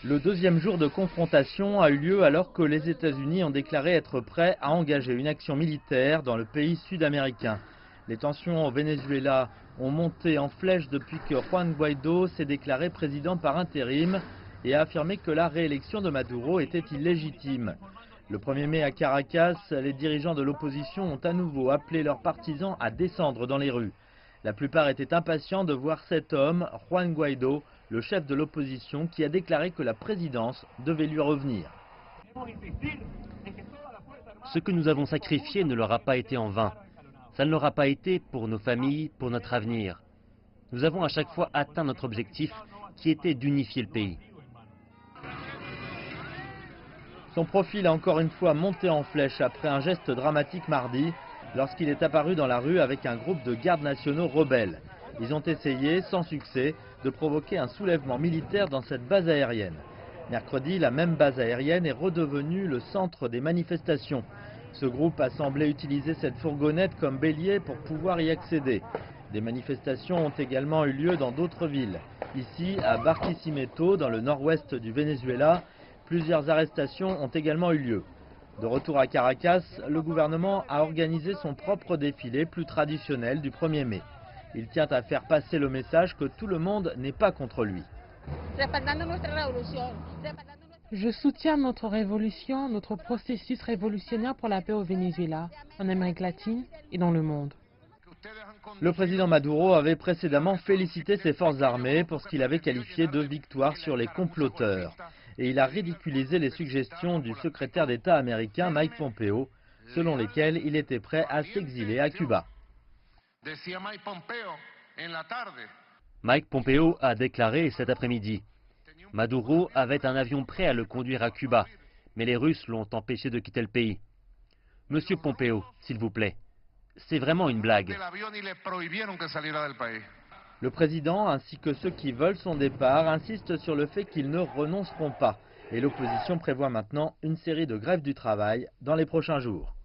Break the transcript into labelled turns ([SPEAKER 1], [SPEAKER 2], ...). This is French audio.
[SPEAKER 1] Le deuxième jour de confrontation a eu lieu alors que les États-Unis ont déclaré être prêts à engager une action militaire dans le pays sud-américain. Les tensions au Venezuela ont monté en flèche depuis que Juan Guaidó s'est déclaré président par intérim et a affirmé que la réélection de Maduro était illégitime. Le 1er mai à Caracas, les dirigeants de l'opposition ont à nouveau appelé leurs partisans à descendre dans les rues. La plupart étaient impatients de voir cet homme, Juan Guaidó, le chef de l'opposition, qui a déclaré que la présidence devait lui revenir.
[SPEAKER 2] Ce que nous avons sacrifié ne l'aura pas été en vain. Ça ne l'aura pas été pour nos familles, pour notre avenir. Nous avons à chaque fois atteint notre objectif, qui était d'unifier le pays.
[SPEAKER 1] Son profil a encore une fois monté en flèche après un geste dramatique mardi, lorsqu'il est apparu dans la rue avec un groupe de gardes nationaux rebelles. Ils ont essayé, sans succès, de provoquer un soulèvement militaire dans cette base aérienne. Mercredi, la même base aérienne est redevenue le centre des manifestations. Ce groupe a semblé utiliser cette fourgonnette comme bélier pour pouvoir y accéder. Des manifestations ont également eu lieu dans d'autres villes. Ici, à Barquisimeto, dans le nord-ouest du Venezuela, plusieurs arrestations ont également eu lieu. De retour à Caracas, le gouvernement a organisé son propre défilé plus traditionnel du 1er mai. Il tient à faire passer le message que tout le monde n'est pas contre lui.
[SPEAKER 3] Je soutiens notre révolution, notre processus révolutionnaire pour la paix au Venezuela, en Amérique latine et dans le monde.
[SPEAKER 1] Le président Maduro avait précédemment félicité ses forces armées pour ce qu'il avait qualifié de victoire sur les comploteurs. Et il a ridiculisé les suggestions du secrétaire d'État américain Mike Pompeo, selon lesquelles il était prêt à s'exiler à Cuba.
[SPEAKER 2] Mike Pompeo a déclaré cet après-midi: Maduro avait un avion prêt à le conduire à Cuba, mais les Russes l'ont empêché de quitter le pays. Monsieur Pompeo, s'il vous plaît, c'est vraiment une blague.
[SPEAKER 1] Le président ainsi que ceux qui veulent son départ insistent sur le fait qu'ils ne renonceront pas. Et l'opposition prévoit maintenant une série de grèves du travail dans les prochains jours.